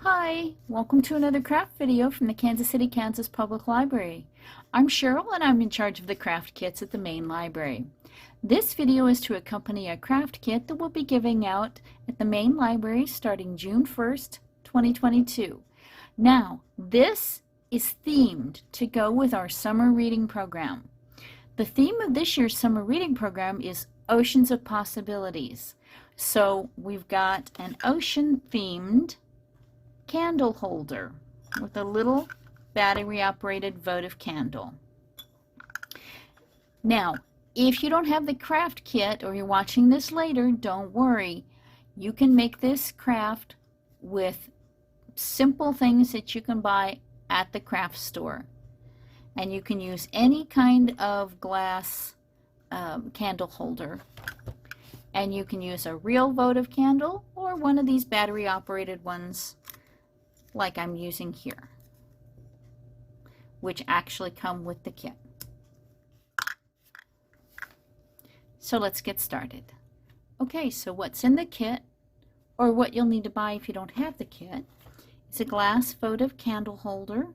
Hi, welcome to another craft video from the Kansas City, Kansas Public Library. I'm Cheryl and I'm in charge of the craft kits at the main library. This video is to accompany a craft kit that we'll be giving out at the main library starting June 1st, 2022. Now, this is themed to go with our summer reading program. The theme of this year's summer reading program is Oceans of Possibilities. So we've got an ocean-themed candle holder with a little battery-operated votive candle. Now, if you don't have the craft kit or you're watching this later, don't worry. You can make this craft with simple things that you can buy at the craft store. And you can use any kind of glass candle holder. And you can use a real votive candle or one of these battery-operated ones like I'm using here, which actually come with the kit. So let's get started. Okay, so what's in the kit, or what you'll need to buy if you don't have the kit, is a glass votive candle holder.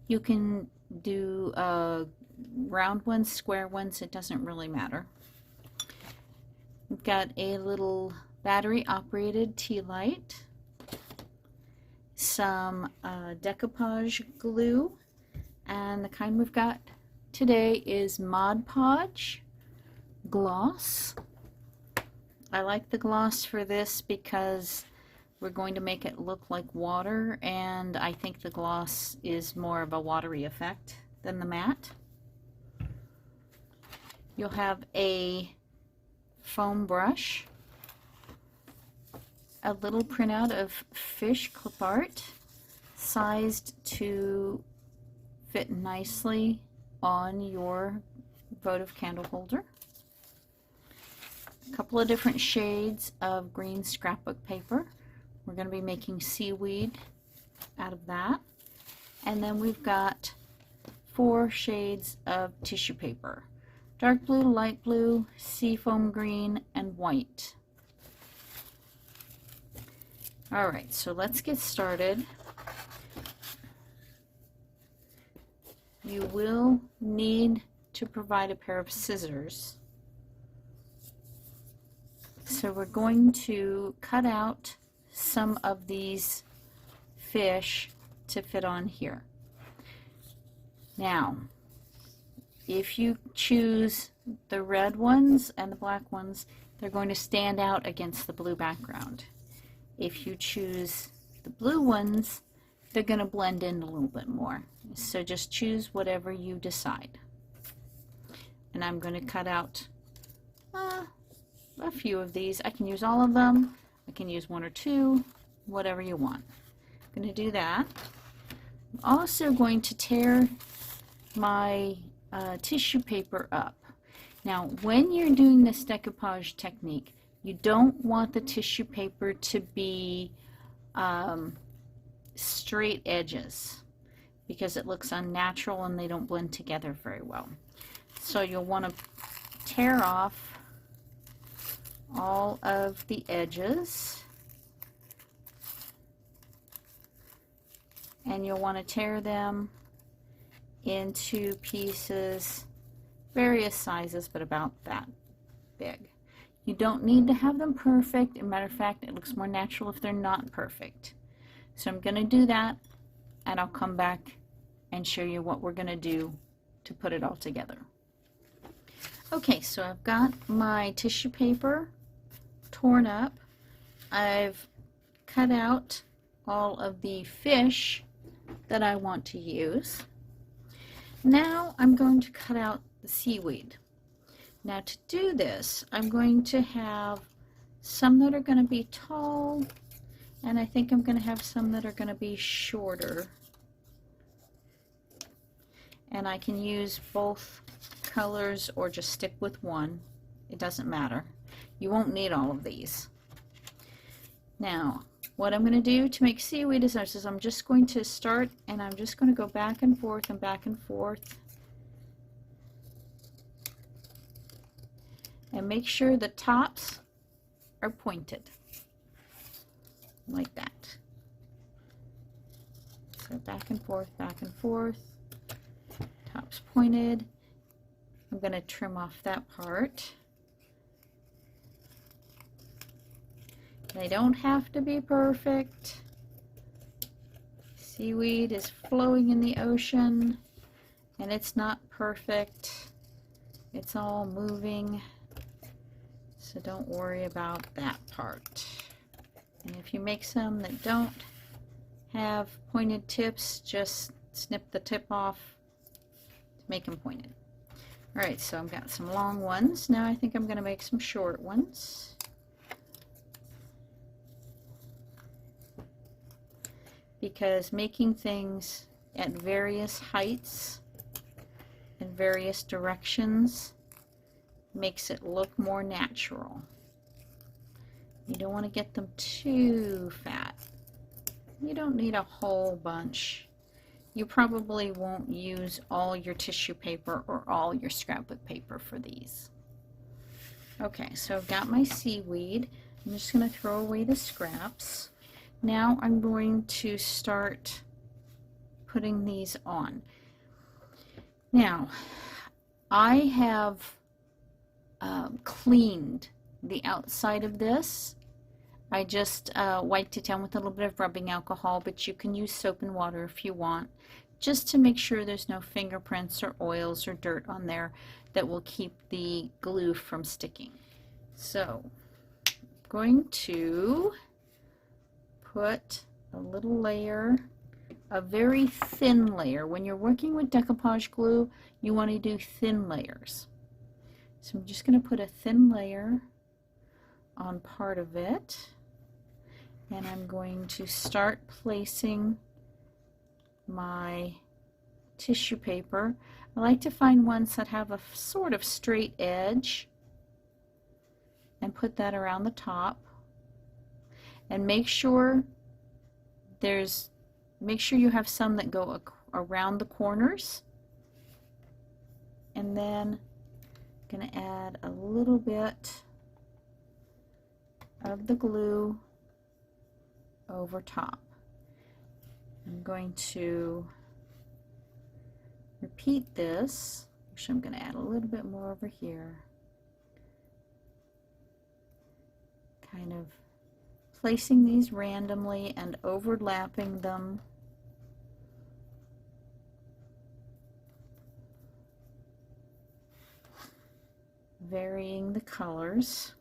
You can do round ones, square ones, it doesn't really matter. We've got a little battery-operated tea light, some decoupage glue, and the kind we've got today is Mod Podge gloss. I like the gloss for this because we're going to make it look like water, and I think the gloss is more of a watery effect than the matte. You'll have a foam brush, a little printout of fish clip art sized to fit nicely on your votive candle holder. A couple of different shades of green scrapbook paper. We're going to be making seaweed out of that. And then we've got 4 shades of tissue paper. Dark blue, light blue, seafoam green, and white. Alright, so let's get started. You will need to provide a pair of scissors. So we're going to cut out some of these fish to fit on here. Now, if you choose the red ones and the black ones, they're going to stand out against the blue background. If you choose the blue ones, they're going to blend in a little bit more. So just choose whatever you decide. And I'm going to cut out a few of these. I can use all of them. I can use 1 or 2, whatever you want. I'm going to do that. I'm also going to tear my tissue paper up. Now, when you're doing this decoupage technique, you don't want the tissue paper to be straight edges because it looks unnatural and they don't blend together very well. So you'll want to tear off all of the edges, and you'll want to tear them into pieces, various sizes, but about that big. You don't need to have them perfect. As a matter of fact, it looks more natural if they're not perfect. So I'm going to do that, and I'll come back and show you what we're going to do to put it all together. Okay, so I've got my tissue paper torn up. I've cut out all of the fish that I want to use. Now I'm going to cut out the seaweed. Now to do this, I'm going to have some that are going to be tall, and I think I'm going to have some that are going to be shorter. And I can use both colors or just stick with one. It doesn't matter. You won't need all of these. Now, what I'm going to do to make seaweed is I'm just going to start, and I'm just going to go back and forth and back and forth. And make sure the tops are pointed like that. So back and forth, back and forth. Top's pointed. I'm going to trim off that part. They don't have to be perfect. Seaweed is flowing in the ocean, and it's not perfect. It's all moving, so don't worry about that part. And if you make some that don't have pointed tips, just snip the tip off to make them pointed. Alright, so I've got some long ones. Now I think I'm going to make some short ones. Because making things at various heights and various directions makes it look more natural. You don't want to get them too fat. You don't need a whole bunch. You probably won't use all your tissue paper or all your scrapbook paper for these. Okay, so I've got my seaweed. I'm just going to throw away the scraps. Now I'm going to start putting these on. Now, I have cleaned the outside of this. I just wiped it down with a little bit of rubbing alcohol, but you can use soap and water if you want, just to make sure there's no fingerprints or oils or dirt on there that will keep the glue from sticking. So, I'm going to put a little layer, a very thin layer. When you're working with decoupage glue, you want to do thin layers. So I'm just going to put a thin layer on part of it, and I'm going to start placing my tissue paper. I like to find ones that have a sort of straight edge and put that around the top. And make sure you have some that go around the corners. And then I'm going to add a little bit of the glue over top. I'm going to repeat this. Actually, I'm going to add a little bit more over here. Kind of placing these randomly and overlapping them. Varying the colors.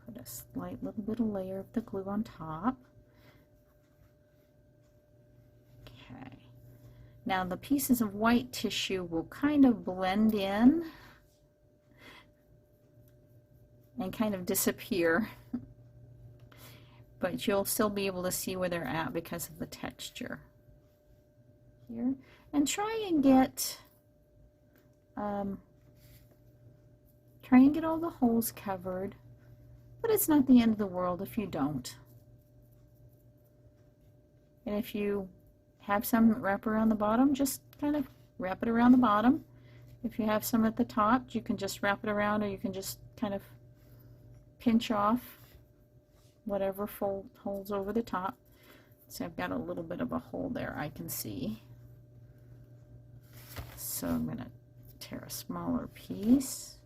Put a slight little bit of layer of the glue on top. Okay. Now the pieces of white tissue will kind of blend in and kind of disappear, but you'll still be able to see where they're at because of the texture here. And try and get all the holes covered, but it's not the end of the world if you don't. And if you have some wrap around the bottom, just kind of wrap it around the bottom. If you have some at the top, you can just wrap it around, or you can just kind of pinch off whatever holes over the top. So I've got a little bit of a hole there I can see. So I'm going to tear a smaller piece.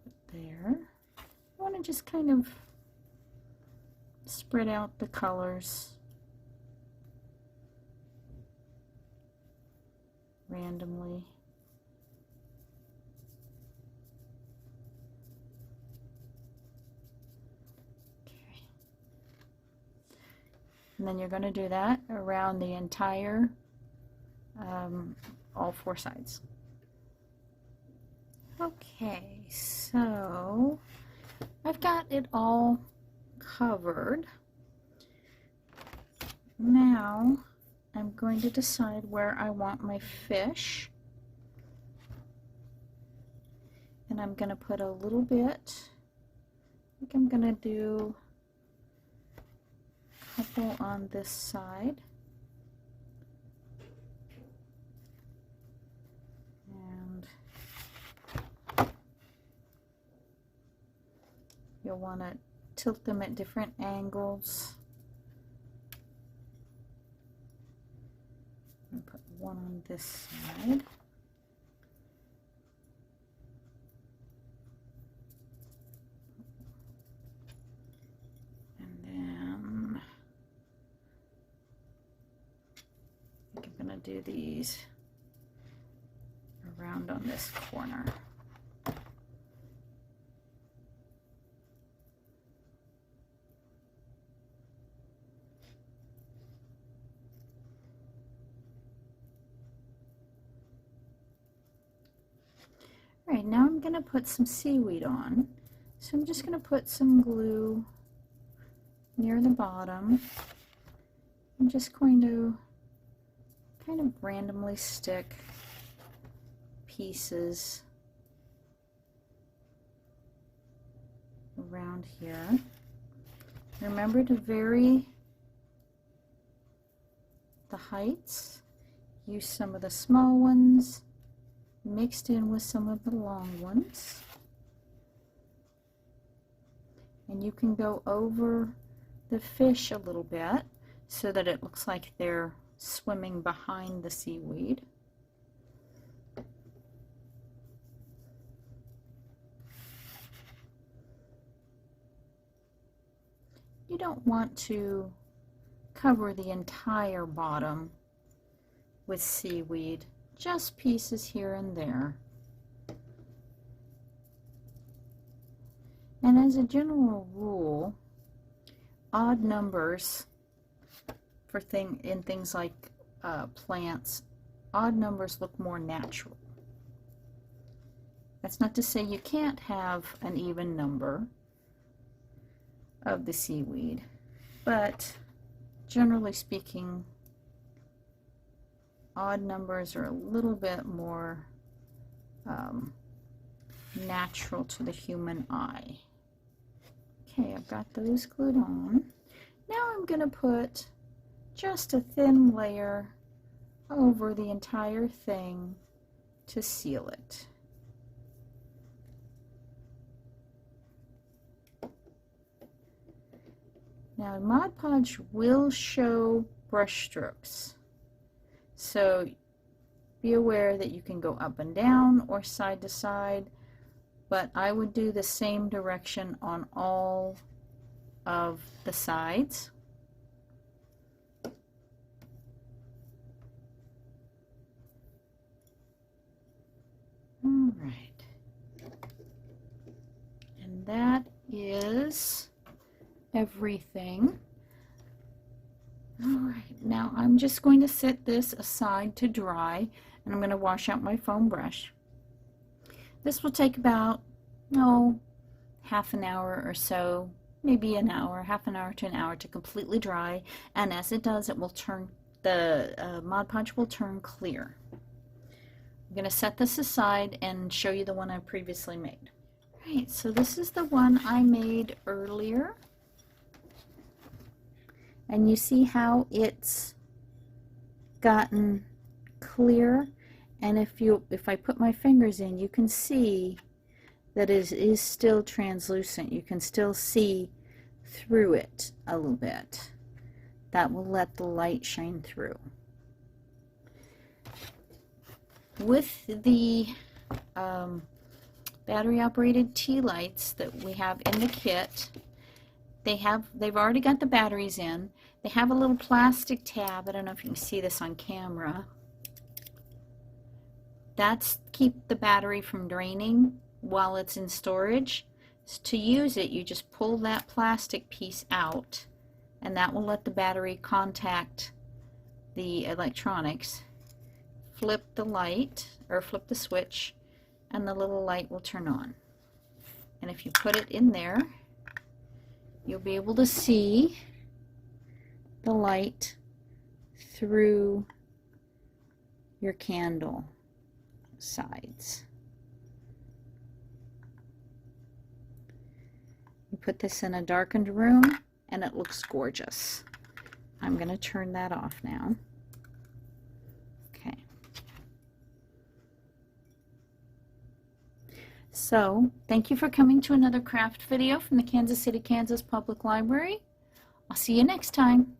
Put there. I want to just kind of spread out the colors randomly. And then you're going to do that around the entire, all four sides. Okay, so I've got it all covered. Now I'm going to decide where I want my fish. And I'm going to put a little bit, I think I'm going to do couple on this side, You'll want to tilt them at different angles. And put one on this side. And then I think I'm going to do these around on this corner. All right, now I'm going to put some seaweed on. So I'm just going to put some glue near the bottom. I'm just going to kind of randomly stick pieces around here. Remember to vary the heights. Use some of the small ones mixed in with some of the long ones. And you can go over the fish a little bit so that it looks like they're swimming behind the seaweed. You don't want to cover the entire bottom with seaweed. Just pieces here and there. And as a general rule, odd numbers for things like plants, odd numbers look more natural. That's not to say you can't have an even number of the seaweed, but generally speaking, odd numbers are a little bit more natural to the human eye. Okay, I've got those glued on. Now I'm going to put just a thin layer over the entire thing to seal it. Now Mod Podge will show brush strokes. So be aware that you can go up and down or side to side, but I would do the same direction on all of the sides. All right. And that is everything. All right, now I'm just going to set this aside to dry, and I'm going to wash out my foam brush. This will take about, half an hour or so, maybe an hour, half an hour to an hour to completely dry, and as it does, it will turn, the Mod Podge will turn clear. I'm going to set this aside and show you the one I previously made. All right, so this is the one I made earlier. And you see how it's gotten clear, and if I put my fingers in, you can see that it is still translucent. You can still see through it a little bit. That will let the light shine through. With the battery operated tea lights that we have in the kit, they've already got the batteries in. They have a little plastic tab. I don't know if you can see this on camera. That's keep the battery from draining while it's in storage. So to use it, you just pull that plastic piece out, and that will let the battery contact the electronics. Flip the light, or flip the switch, and the little light will turn on. And if you put it in there, you'll be able to see the light through your candle sides. You put this in a darkened room and it looks gorgeous. I'm going to turn that off now. Okay. So, thank you for coming to another craft video from the Kansas City, Kansas Public Library. I'll see you next time.